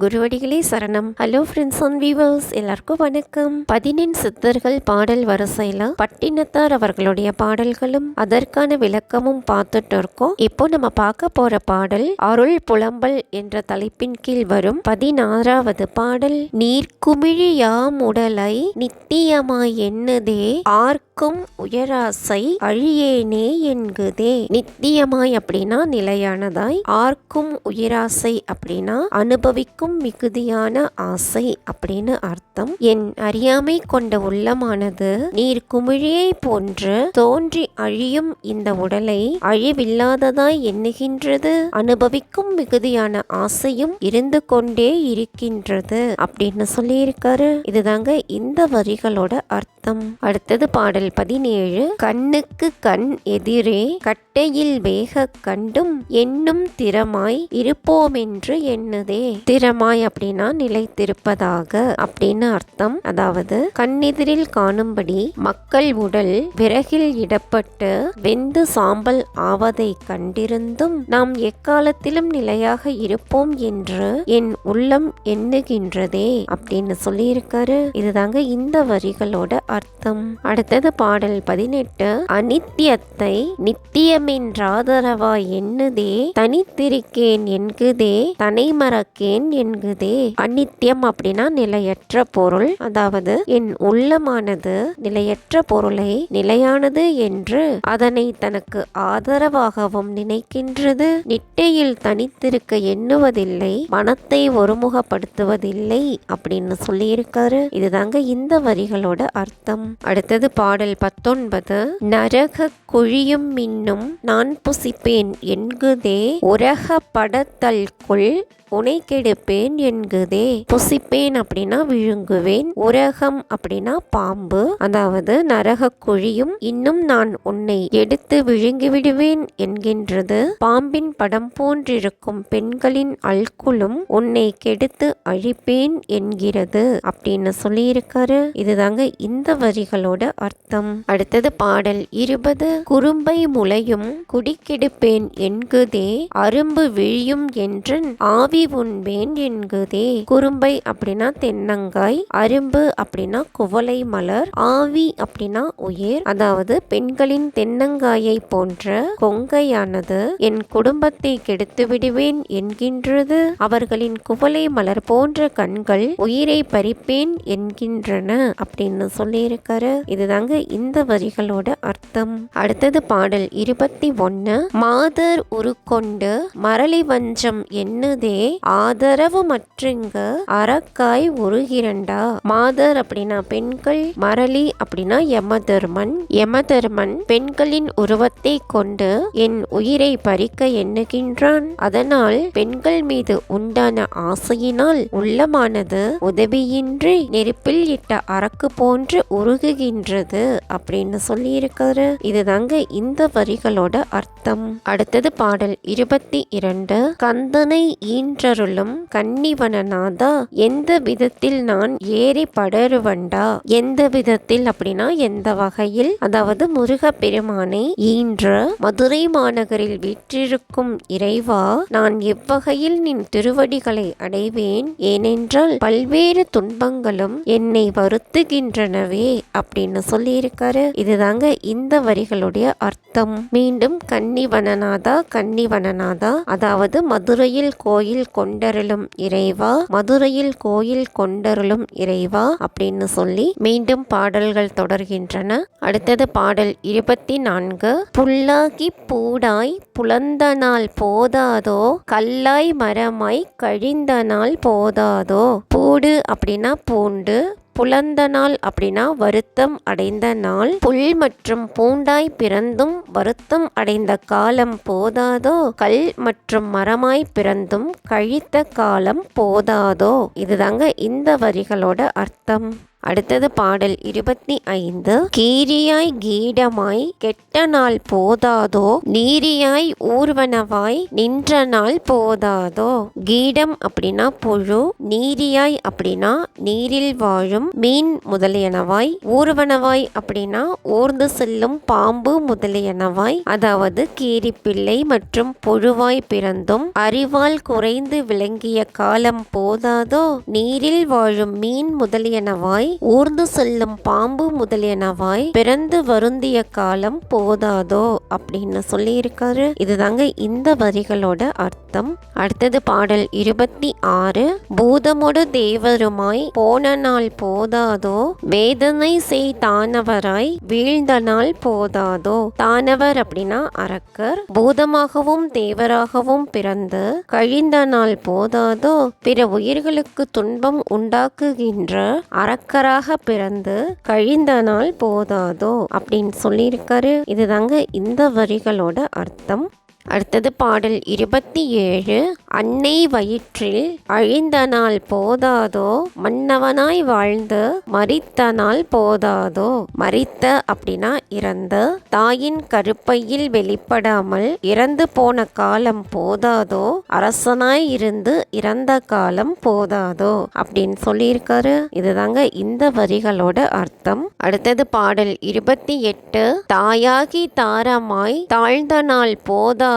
குருவடிகளே சரணம். Hello friends and viewers, எல்லாருக்கும் வணக்கம். 14 சித்தர்கள் பாடல் வரிசையில் பட்டினத்தார் அவர்களுடைய பாடல்களும் அதற்கான விளக்கமும் பார்த்துட்டு இருக்கோம். இப்போ நம்ம பார்க்க போற பாடல் அருள் புலம்பல் என்ற தலைப்பின் கீழ் வரும் 16வது பாடல். நீர்க்குமிழியாம் உடலை நித்தியமாய் எண்ணுதே ஆர்க்கும் உயராசை அழியேனே என்குதே. நித்தியமாய் அப்படின்னா நிலையானதாய், ஆர்க்கும் உயராசை அப்படின்னா அனுபவிக்கும் மிகுதியான ஆசை அப்படின்னு அர்த்தம். என் அறியாமை கொண்ட உள்ளமானது நீர் குமிழியை போன்று தோன்றி அழியும் இந்த உடலை அழிவில்லாததாய் எண்ணுகின்றது. அனுபவிக்கும் மிகுதியான ஆசையும் இருந்து கொண்டே இருக்கின்றது அப்படின்னு சொல்லியிருக்காரு. இதுதாங்க இந்த வரிகளோட அர்த்தம். அடுத்தது பாடல் 17. கண்ணுக்கு கண் எதிரே கட்டையில் வேக கண்டும் எண்ணும் திறமாய் இருப்போமென்று எண்ணுதே. திறமாய் அப்படின்னா நிலைத்திருப்பதாக அப்படின்னு அர்த்தம். அதாவது கண்ணெதிரில் காணும்படி மக்கள் உடல் விறகில் இடப்பட்டு வெந்து சாம்பல் ஆவதை கண்டிருந்தும் நாம் எக்காலத்திலும் நிலையாக இருப்போம் என்று என் உள்ளம் எண்ணுகின்றதே அப்படின்னு சொல்லியிருக்காரு. இதுதாங்க இந்த வரிகளோட அர்த்தம். அடுத்தது பாடல் 18. அனித்தியத்தை நித்தியமென்றாதரவாய் எண்ணுதே தனித்திருக்கேன் என்குதே தனை மறக்கேன் என்குதே. அநித்தியம் அப்படின்னா நிலையற்ற பொருள். அதாவது என் உள்ளமானது நிலையற்ற பொருளை நிலையானது என்று அதனை தனக்கு ஆதரவாகவும் நினைக்கின்றது. நிட்டையில் தனித்திருக்க எண்ணுவதில்லை, மனத்தை ஒருமுகப்படுத்துவதில்லை அப்படின்னு சொல்லியிருக்காரு. இதுதாங்க இந்த வரிகளோட அர்த்தம். அடுத்தது பாடல் 19. நரக குழியும் மின்னும் நான் புசிப்பேன் என்குதே உரக படத்தல்குள் உனை கெடுப்பேன் என்குதே. புசிப்பேன் அப்படின்னா விழுங்குவேன், உரகம் அப்படின்னா பாம்பு. அதாவது நரக குழியும் இன்னும் நான் உன்னை எடுத்து விழுங்கி விடுவேன் என்கின்றது. பாம்பின் படம் போன்றிருக்கும் பெண்களின் அல்குலும் உன்னை கெடுத்து அழிப்பேன் என்கிறது அப்படின்னு சொல்லியிருக்காரு. இதுதாங்க இந்த வரிகளோட அர்த்தம். அடுத்தது பாடல் 20. குறும்பை முளையும் குடிக்கெடுப்பேன் என்குதே அரும்பு விழியும் என்றன் ஆவி உண்பேன் என்குதே. குறும்பை அப்படின்னா தென்னங்காய், அரும்பு அப்படின்னா குவளை மலர், ஆவி அப்படின்னா உயிர். அதாவது பெண்களின் தென்னங்காயை போன்ற கொங்கையானது என் குடும்பத்தை கெடுத்து விடுவேன் என்கின்றது. அவர்களின் குவளை மலர் போன்ற கண்கள் உயிரை பறிப்பேன் என்கின்றன அப்படின்னு சொல்லியிருக்காரு. இதுதாங்க இந்த வரிகளோட அர்த்தம். அடுத்தது பாடல் 21. மாதர் உருக்கொண்டு மரளி வஞ்சம் எண்ணுதே ஆதரவு மற்றுங்க அரக்காய் உருகிரண்டா. மாதர் அப்படின்னா பெண்கள், மரளி அப்படின்னா யமதர்மன். யமதர்மன் பெண்களின் உருவத்தை கொண்டு என் உயிரை பறிக்க எண்ணுகின்றான். அதனால் பெண்கள் மீது உண்டான ஆசையினால் உள்ளமானது உதவியின்றி நெருப்பில் இட்ட அரக்கு போன்று உருகுகின்றது அப்படின்னு சொல்லியிருக்காரு. இதுதாங்க இந்த வரிகளோட அர்த்தம். அடுத்தது பாடல் 22. கந்தனை ஈன்றருளும் கன்னிவனநாதா எந்த விதத்தில் நான் ஏறி படருவண்டா. எந்த விதத்தில் அப்படின்னா எந்த வகையில். அதாவது முருக பெருமானை ஈன்ற மதுரை மாநகரில் வீற்றிருக்கும் இறைவா, நான் எவ்வகையில் நின் திருவடிகளை அடைவேன். ஏனென்றால் பல்வேறு துன்பங்களும் என்னை வருத்துகின்றனவே அப்படின்னு சொல்லியிருக்காரு. இதுதாங்க இந்த வரிகளுடைய அர்த்தம். மீண்டும் கன்னிவனநாதா கன்னிவனநாதா, அதாவது மதுரையில் கோயில் கொண்டருளும் இறைவா, மதுரையில் கோயில் கொண்டருளும் இறைவா அப்படின்னு சொல்லி மீண்டும் பாடல்கள் தொடர்கின்றன. அடுத்தது பாடல் 24. புல்லாகி பூடாய் புலந்தனால் போதாதோ கல்லாய் மரமாய் கழிந்தனால் போதாதோ. பூடு அப்படின்னா பூண்டு, புலந்த நாள் அப்படின்னா வருத்தம் அடைந்த நாள். புல் மற்றும் பூண்டாய் பிறந்தும் வருத்தம் அடைந்த காலம் போதாதோ, கல் மற்றும் மரமாய் பிறந்தும் கழித்த காலம் போதாதோ. இதுதாங்க இந்த வரிகளோட அர்த்தம். அடுத்தது பாடல் 25. கீரியாய் கீடமாய் கெட்ட நாள் போதாதோ, நீரியாய் ஊர்வனவாய் நின்ற நாள் போதாதோ. கீடம் அப்படின்னா புழு, நீரியாய் அப்படின்னா நீரில் வாழும் மீன் முதலியனவாய், ஊர்வனவாய் அப்படின்னா ஊர்ந்து செல்லும் பாம்பு முதலியனவாய், அதாவது கீரிப்பிள்ளை மற்றும் புழுவாய் பிறந்தும் அறிவால் குறைந்து விளங்கிய காலம் போதாதோ, நீரில் வாழும் மீன் முதலியனவாய் ஊர்ந்து செல்லும் பாம்பு முதலியனவாய் பிறந்து வருந்திய காலம் போதாதோ அப்படின்னு சொல்லி இருக்காரு. இதுதாங்க இந்த வரிகளோட அர்த்தம். அடுத்தது பாடல் 26. பூதமொடு தேவருமாய் போன நாள் போதாதோ, வேதனை செய் தானவராய் வீழ்ந்த நாள் போதாதோ. தானவர் அப்படின்னா அரக்கர். பூதமாகவும் தேவராகவும் பிறந்து கழிந்த நாள் போதாதோ, பிற உயிர்களுக்கு துன்பம் உண்டாக்குகின்ற அரக்கராக பிறந்து கழிந்த நாள் போதாதோ அப்படின்னு சொல்லியிருக்காரு. இதுதாங்க இந்த வரிகளோட அர்த்தம். அடுத்தது பாடல் 27. அன்னை வயிற்றில் அழிந்த நாள் போதாதோ, மன்னவனாய் வாழ்ந்து மரித்த நாள் போதாதோ. மரித்த அப்படின்னா இறந்த, தாயின் கருப்பையில் வெளிப்படாமல் இறந்து போன காலம் போதாதோ, அரசனாய் இருந்து இறந்த காலம் போதாதோ அப்படின்னு சொல்லியிருக்காரு. இதுதாங்க இந்த வரிகளோட அர்த்தம். அடுத்தது பாடல் 28. தாயாகி தாரமாய் தாழ்ந்த நாள் போதாதோ,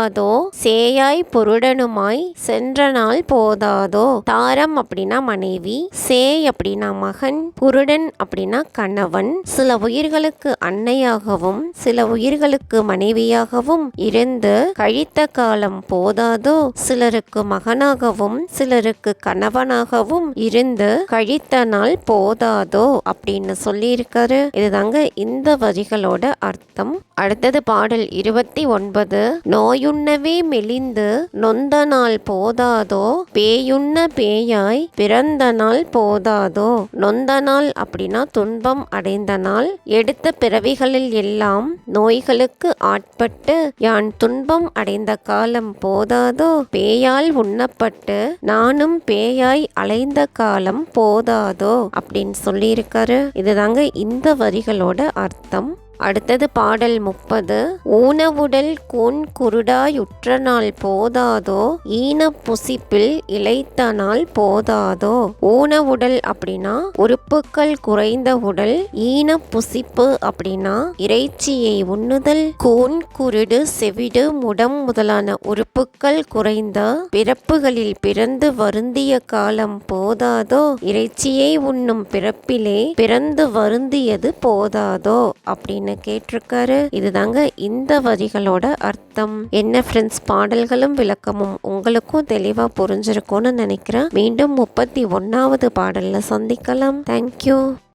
சேயாய் பொருடனுமாய் சென்ற நாள் போதாதோ. தாரம் அப்படின்னா மனைவி, சேய் அப்படின்னா மகன், புருடன் அப்படின்னா கணவன். சில உயிர்களுக்கு அன்னையாகவும் சில உயிர்களுக்கு மனைவியாகவும் இருந்து கழித்த காலம் போதாதோ, சிலருக்கு மகனாகவும் சிலருக்கு கணவனாகவும் இருந்து கழித்த நாள் போதாதோ அப்படின்னு சொல்லியிருக்காரு. இதுதாங்க இந்த வரிகளோட அர்த்தம். அடுத்தது பாடல் 29. நோயுண்ணவே மெலிந்து நொந்த நாள் போதாதோ, பேயுண்ண பேயாய் பிறந்த நாள் போதாதோ. நொந்த நாள் அப்படின்னா துன்பம் அடைந்த நாள். எடுத்த பிறவிகளில் எல்லாம் நோய்களுக்கு ஆட்பட்டு யான் துன்பம் அடைந்த காலம் போதாதோ, பேயால் உண்ணப்பட்டு நானும் பேயாய் அலைந்த காலம் போதாதோ அப்படின்னு சொல்லியிருக்காரு. இதுதாங்க இந்த வரிகளோட அர்த்தம். அடுத்தது பாடல் 30. ஊனவுடல் கூன் குருடாயுற்ற நாள் போதாதோ, ஈன புசிப்பில் இளைத்த நாள் போதாதோ. ஊனவுடல் அப்படின்னா உறுப்புக்கள் குறைந்த உடல், ஈன புசிப்பு அப்படின்னா இறைச்சியை உண்ணுதல், கூன் குருடு செவிடு முடம் முதலான உறுப்புக்கள் குறைந்த பிறப்புகளில் பிறந்து வருந்திய காலம் போதாதோ, இறைச்சியை உண்ணும் பிறப்பிலே பிறந்து வருந்தியது போதாதோ அப்படின்னு கேட்டிருக்காரு. இதுதாங்க இந்த வரிகளோட அர்த்தம். என்ன ஃப்ரெண்ட்ஸ், பாடல்களும் விளக்கமும் உங்களுக்கும் தெளிவா புரிஞ்சிருக்கும்னு நினைக்கிறேன். மீண்டும் 31வது பாடல்ல சந்திக்கலாம். தேங்க்யூ.